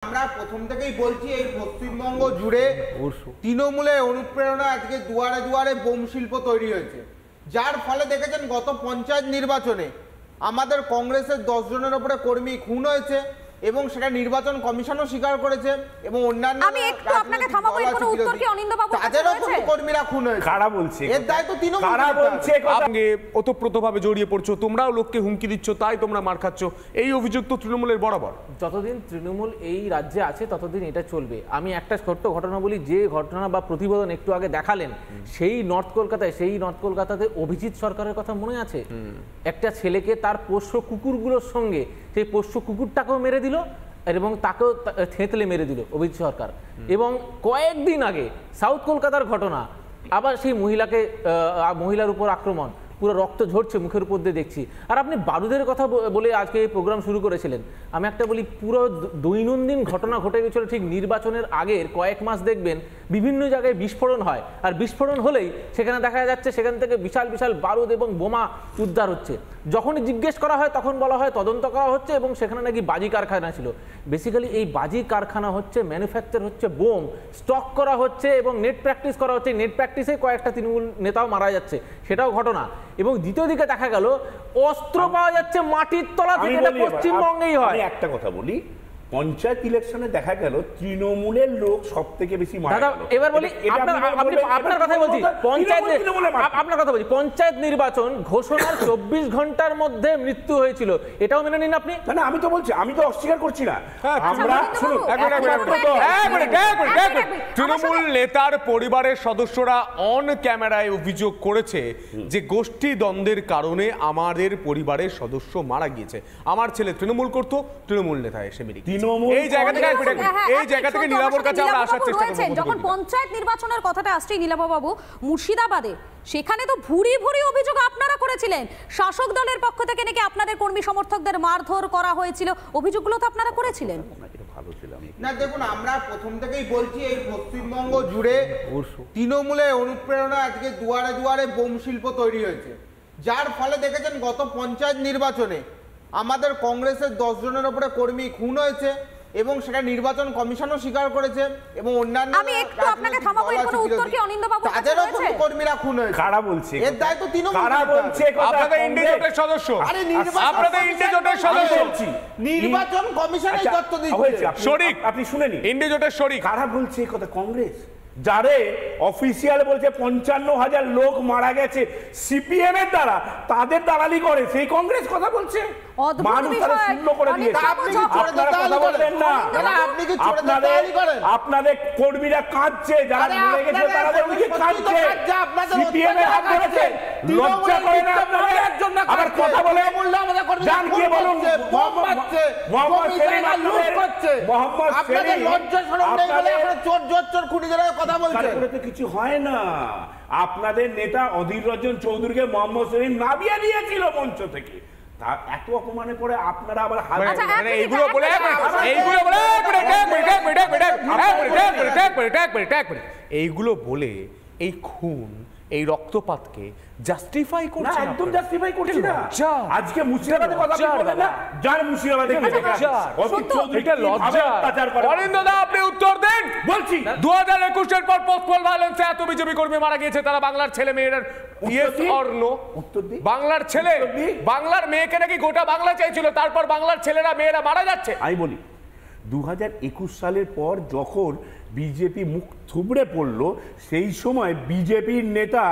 আমরা প্রথম থেকেই বলছি এই পশ্চিমবঙ্গ জুড়ে তৃণমূলের অনুপ্রেরণা আজকে দুয়ারে দুয়ারে বোম শিল্প তৈরি হয়েছে, যার ফলে দেখেছেন গত পঞ্চায়েত নির্বাচনে আমাদের কংগ্রেসের 10 জনের উপরে কর্মী খুন হয়েছে এবং সেটা নির্বাচন কমিশনও স্বীকার করেছে এবং অন্যান্য আমি একটু আপনাকে থামাবো, এর কোনো উত্তর কি অনিন্দ বাবু তাদেরও কোনো কর্মীরা খুন হয়েছে? কারা বলছে? এর দায়িত্ব তৃণমূল। কারা বলছে? সঙ্গে ওতপ্রোতভাবে জড়িয়ে পড়ছো, তোমরাও লোককে হুমকি দিচ্ছ, তাই তোমরা মার খাচ্ছ, এই অভিযোগ তো তৃণমূলের বরাবর। যতদিন তৃণমূল এই রাজ্যে আছে ততদিন এটা চলবে। আমি একটা ছোট্ট ঘটনা বলি, যে ঘটনা বা প্রতিবেদন একটু আগে দেখালেন, সেই নর্থ কলকাতাতে অভিজিৎ সরকারের কথা মনে আছে? একটা ছেলেকে তার পোষ্য কুকুরগুলোর সঙ্গে সেই পোষ্য কুকুরটাকেও মেরে দিল এবং তাকেও থেঁতলে মেরে দিল অভিজিৎ সরকার। এবং কয়েকদিন আগে সাউথ কলকাতার ঘটনা, আবার সেই মহিলার উপর আক্রমণ, পুরো রক্ত ঝরছে মুখের উপর দিয়ে দেখছি। আর আপনি বারুদের কথা বলে আজকে এই প্রোগ্রাম শুরু করেছিলেন, আমি একটা বলি, পুরো দৈনন্দিন ঘটনা ঘটে গেছিল ঠিক নির্বাচনের আগের কয়েক মাস দেখবেন বিভিন্ন জায়গায় বিস্ফোরণ হয়, আর বিস্ফোরণ হলেই সেখানে দেখা যাচ্ছে সেখান থেকে বিশাল বিশাল বারুদ এবং বোমা উদ্ধার হচ্ছে। যখনই জিজ্ঞেস করা হয় তখন বলা হয় তদন্ত করা হচ্ছে এবং সেখানে নাকি বাজি কারখানা ছিল। বেসিক্যালি এই বাজি কারখানা হচ্ছে, ম্যানুফ্যাকচার হচ্ছে বোম, স্টক করা হচ্ছে এবং নেট প্র্যাকটিস করা হচ্ছে। নেট প্র্যাকটিসে কয়েকটা তৃণমূল নেতাও মারা যাচ্ছে, সেটাও ঘটনা। এবং দ্বিতীয় দিকে দেখা গেল অস্ত্র পাওয়া যাচ্ছে মাটির তলা থেকে, এটা পশ্চিমবঙ্গেই হয়। আমি একটা কথা বলি, পঞ্চায়েত ইলেকশনে দেখা গেল তৃণমূলের লোক সব থেকে বেশি মারা গেল। এবার বলি, আপনার কথা বলছি, আপনার কথা বলছি, পঞ্চায়েত নির্বাচন ঘোষণার 24 ঘন্টার মধ্যে মৃত্যু হয়েছিল, এটাও মেনে নিন আপনি? না, আমি তো বলছি, আমি তো অস্বীকার করছি না। আমরা তৃণমূল নেতার পরিবারের সদস্যরা অন ক্যামেরায় অভিযোগ করেছে যে গোষ্ঠী দ্বন্দ্বের কারণে আমাদের পরিবারের সদস্য মারা গিয়েছে। আমার ছেলে তৃণমূল করতো, তৃণমূল নেতা এসে মেরে এই জায়গা থেকে নীলাভর কাছে আমরা আসার চেষ্টা করব। যখন পঞ্চায়েত নির্বাচনের কথাটা আসছে নীলাভ বাবু, মুর্শিদাবাদে সেখানে তো ভুরি ভুরি অভিযোগ আপনারা করেছিলেন, শাসক দলের পক্ষ থেকে নাকি আপনাদের কর্মী সমর্থকদের মারধর করা হয়েছিল, অভিযোগগুলো তো আপনারা করেছিলেন। না দেখুন, আমরা প্রথম থেকেই বলছি এই পশ্চিমবঙ্গ জুড়ে তৃণমূলের অনুপ্রেরণা আজকে দুয়ারে দুয়ারে বোম শিল্প তৈরি হয়েছে, যার ফলে দেখেছেন গত পঞ্চায়েত নির্বাচনে আমাদের কংগ্রেসের 10 জনের উপরে কর্মী খুন হয়েছে এবং সেটা নির্বাচন কমিশনও স্বীকার করেছে এবং অন্যান্য আমি একটু আপনাকে থামাবো, এর কোনো উত্তর কি অনিন্দ বাবু তাদেরও কোনো কর্মীরা খুন হয়েছে? কারা বলছে? এর দায়িত্ব তৃণমূল। কারা বলছে? আপনাদের ইন্ডিয়া জোটের সদস্য। আরে আপনাদের ইন্ডিয়া জোটের সদস্য, নির্বাচন কমিশন এই তথ্য দিচ্ছে। শরীক, আপনি শুনেনি? ইন্ডিয়া জোটের শরীক। কারা বলছে এই কথা? কংগ্রেস, যারে অফিসিয়াল বলছে 55,000 লোক মারা গেছে সিপিএম এর দ্বারা, তাদের দালালি করে সেই কংগ্রেস কথা বলছে। আপনাদের কর্মীরা কাঁদছে, যারা মরে গেছে তারা কাঁদছে, সিপিএম এর হাত ধরেছে। লজ্জা করে না আপনাদের? আবার কথা বলে জান কি বলুন, মোহাম্মদ সেলিম আপনাদের লজ্জা শরম নেই বলে এখন চোর চোর চোর খুনিদের কথা বলছেন। তো কিছু হয় না। আপনাদের নেতা অধীর রঞ্জন চৌধুরীকে মোহাম্মদ সেলিম নামিয়ে দিয়েছিল মঞ্চ থেকে, তার এত অপমানে পড়ে আপনারা আবার এইগুলো বলে এইগুলো বলে এই খুন, এই রক্তপাতকে জাস্টিফাই করছে না। একদম জাস্টিফাই করছে না। আজকে মুর্শিদাবাদের কথা বলেন না, যার মুর্শিদাবাদে অরিন্দদা আপনি উত্তর দেন। বলছি 2021 এর পর পোস্টপল ভায়োলেন্সে এত বিজেপি কর্মী মারা গিয়েছে, তারা বাংলার ছেলে মেয়েরা বাংলার ছেলে, বাংলার মেয়েকে নাকি গোটা বাংলা চাইছিল, তারপর বাংলার ছেলেরা মেয়েরা মারা যাচ্ছে। আমি বলি 2021 সালের পর যখন বিজেপি মুখ থুবড়ে পড়লো, সেই সময় বিজেপির নেতা,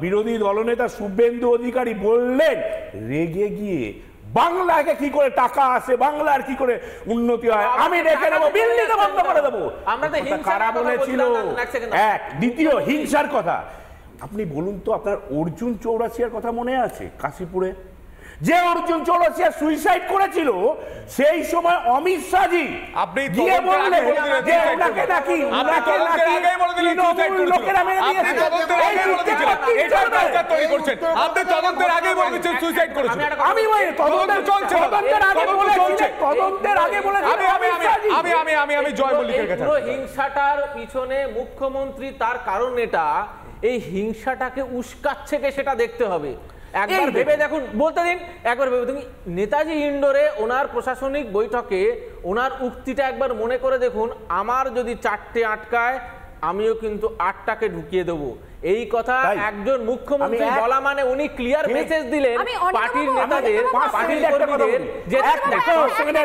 বিরোধী দলনেতা শুভেন্দু অধিকারী বললেন রেগে গিয়ে, বাংলাকে কি করে টাকা আসে, বাংলার কি করে উন্নতি হয় আমি দেখে নেবো, বিল্ডিং বন্ধ করে দেবো। কারা বলেছিল? এক। দ্বিতীয়, হিংসার কথা আপনি বলুন তো, আপনার অর্জুন চৌরাসিয়ার কথা মনে আছে? কাশীপুরে যে অর্জুন চৌরাসিয়া সুইসাইড করেছিল, সেই সময় অমিত শাহজি আপনি গিয়ে বললেন যে ওনাকে নাকি লোকেরা মেরে দিয়েছে। আপনি তদন্তের আগে বলেছেন সুইসাইড করেছেন। আমি আমি জয় মল্লিকের কাছে, পুরো হিংসাটার পিছনে মুখ্যমন্ত্রী, তার কারণ এটা, এই হিংসাটাকে উস্কাচ্ছে কে সেটা দেখতে হবে। একবার ভেবে দেখুন, বলতে দিন, একবার ভেবে দেখুন নেতাজি ইন্ডোরে ওনার প্রশাসনিক বৈঠকে ওনার উক্তিটা একবার মনে করে দেখুন, আমার যদি 4টে আটকায় আমিও কিন্তু 8টাকে ঢুকিয়ে দেবো। এই কথা একজন মুখ্যমন্ত্রী বলা মানে উনি ক্লিয়ার মেসেজ দিলেন পার্টির নেতাদের, পার্টির কর্মীদের যে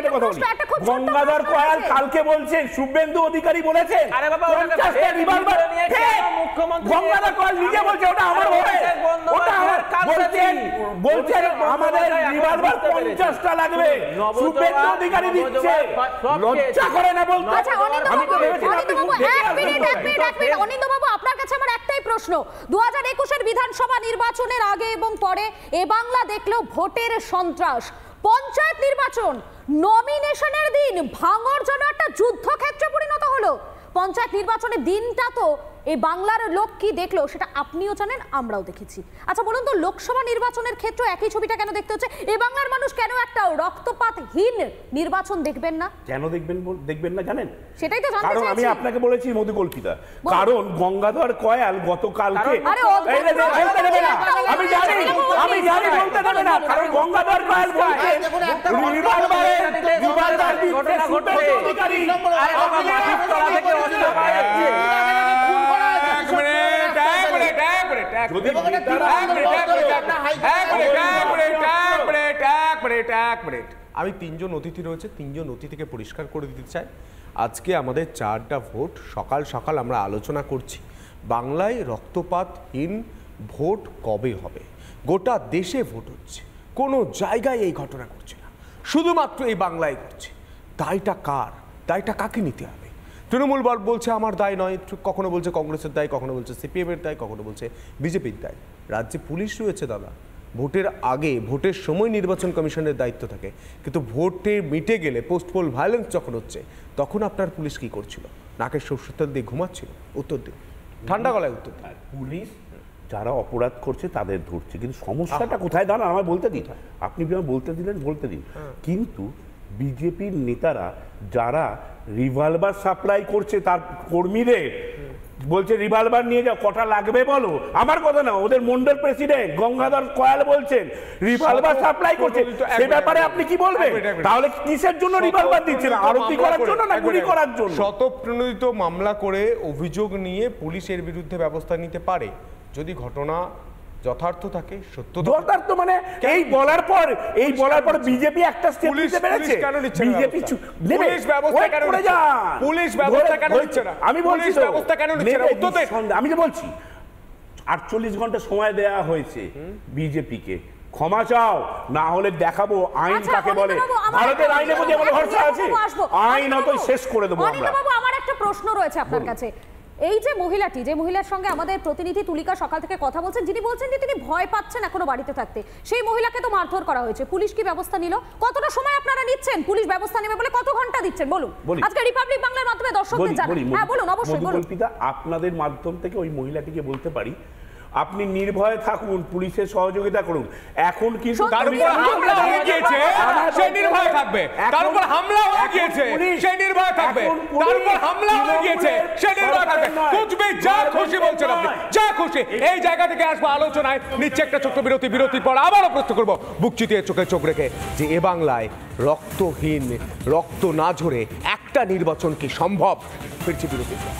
দেখো গঙ্গাধর কয়াল কালকে বলছেন, শুভেন্দু অধিকারী বলেছেন, আরে বাবা মুখ্যমন্ত্রী গঙ্গাধর কয়াল নিজে বলছে ওটা আমার হবে, ওটা আমার বলছেন আমাদের রিভলভার 50টা লাগবে, শুভেন্দু অধিকারী দিচ্ছে, লজ্জা করে না বলতে। আচ্ছা অনিন্দ্য বাবু, আপনার কাছে আমার একটাই প্রশ্ন, 2021-এর বিধানসভা নির্বাচনের আগে এবং পরে এ বাংলা দেখলো ভোটের সন্ত্রাস, পঞ্চায়েত নির্বাচন নমিনেশনের দিন ভাঙর জন্য একটা যুদ্ধক্ষেত্রে পরিণত হলো। পঞ্চায়েত নির্বাচনের দিনটা তো এই বাংলার লোক কি দেখলো সেটা আপনিও জানেন, আমরাও দেখেছি। আচ্ছা বলুন তো, লোকসভা নির্বাচনের ক্ষেত্রে একই ছবিটা কেন দেখতে হচ্ছে? এই বাংলার মানুষ কেন একটা রক্তপাতহীন নির্বাচন দেখবেন না? কেন দেখবেন না জানেন? সেটাই তো জানতে কারণ চাইছি। আমি আপনাকে বলেছি মধুকল্পিতা, কারণ গঙ্গাধর কয়াল গতকালকে আমি জানি বলতে দেবে না, কারণ গঙ্গাধর কয়াল বলছেন আমি 3জন অতিথি রয়েছে, 3জন অতিথিকে পরিষ্কার করে দিতে চাই। আজকে আমাদের 4টা ভোট, সকাল সকাল আমরা আলোচনা করছি বাংলায় রক্তপাতহীন ভোট কবে হবে। গোটা দেশে ভোট হচ্ছে, কোনো জায়গায় এই ঘটনা ঘটছে না, শুধুমাত্র এই বাংলায় ঘটছে। দায়টা কার? দায়টা কাকে নিতে হবে? তৃণমূল বলছে আমার দায় নয়, কখনো বলছে কংগ্রেসের দায়, কখনো বলছে সিপিএমের দায়, কখনো বলছে বিজেপির দায়। রাজ্যে পুলিশ রয়েছে দাদা, ভোটের আগে ভোটের সময় নির্বাচন কমিশনের দায়িত্ব থাকে, কিন্তু ভোটে মিটে গেলে পোস্ট পোল ভায়োলেন্স যখন হচ্ছে তখন আপনার পুলিশ কি করছিল? নাকের সরষের তেল দিয়ে ঘুমাচ্ছিল? উত্তর দিন, ঠান্ডা গলায় উত্তর দিন। পুলিশ যারা অপরাধ করছে তাদের ধরছে, কিন্তু সমস্যাটা কোথায় দাঁড়ান আমার বলতে দিন। আপনি বলতে দিলেন, বলতে দিন। কিন্তু বিজেপির নেতারা যারা রিভলভার সাপ্লাই করছে তার কর্মীদের বলছে রিভলভার নিয়ে যাও, কটা লাগবে বলো, আমার কথা না, ওদের মন্ডল প্রেসিডেন্ট গঙ্গাধর কয়াল বলছেন রিভলভার সাপ্লাই করছে, সে ব্যাপারে আপনি কি বলবেন? তাহলে কিসের জন্য রিভলভার দিচ্ছেন? আরতি করার জন্য না গুলি করার জন্য? শতপ্রণোদিত মামলা করে অভিযোগ নিয়ে পুলিশের বিরুদ্ধে ব্যবস্থা নিতে পারে যদি ঘটনা যথার্থ থাকে, সত্য যথার্থ। মানে এই বলার পর বিজেপি একটা স্টেপ নিতে পেরেছে, বিজেপি পুলিশ ব্যবস্থা কেন নিচ্ছে না? পুলিশ ব্যবস্থা কেন নিচ্ছে না? আমি বলছি ব্যবস্থা কেন নিচ্ছে না? উত্তর দেন। আমি যে বলছি 48 ঘন্টা সময় দেয়া হয়েছে বিজেপিকে, ক্ষমা চাও, না হলে দেখাবো আইন কাকে বলে। ভারতের আইনের প্রতি আমার ভরসা আছে, আইন অত শেষ করে দেবো আমরা। আমার একটা প্রশ্ন রয়েছে আপনার কাছে, এই যে মহিলাটি, যে মহিলার সঙ্গে আমাদের প্রতিনিধি তুলিকা সকাল থেকে কথা বলছেন, যিনি বলছেন যে তিনি ভয় পাচ্ছেন এখনো বাড়িতে থাকতে, সেই মহিলাকে তো মারধর করা হয়েছে, পুলিশ কি ব্যবস্থা নিল? কতটা সময় আপনারা নিচ্ছেন? পুলিশ ব্যবস্থা নেবে বলে কত ঘন্টা দিচ্ছেন বলুন? আজকে রিপাবলিক বাংলার মাধ্যমে দর্শকদের জানান। হ্যাঁ বলুন, অবশ্যই বলুন। আপনাদের মাধ্যম থেকে ওই মহিলাটিকে বলতে পারি, আপনি নির্ভয়ে থাকুন, পুলিশের সহযোগিতা করুন। এখন কিন্তু তার উপর হামলা হয়ে গিয়েছে, সে নির্ভয় থাকবে। তার উপর হামলা হয়ে গিয়েছে, সে নির্ভয় থাকবে। তার উপর হামলা হয়ে গিয়েছে, সে নির্ভয় থাকবে। কুচবে যা খুশি বলছেন আপনি, যা খুশি। এই জায়গা থেকে আসবো আলোচনায়, নিচ্ছে একটা ছোট্ট বিরতি, বিরতির পর আবারও প্রশ্ন করবো বুক চিতিয়ে চোখে চোখ রেখে যে এ বাংলায় রক্তহীন, রক্ত না ঝরে একটা নির্বাচন কি সম্ভব? ফিরছি বিরতির পর।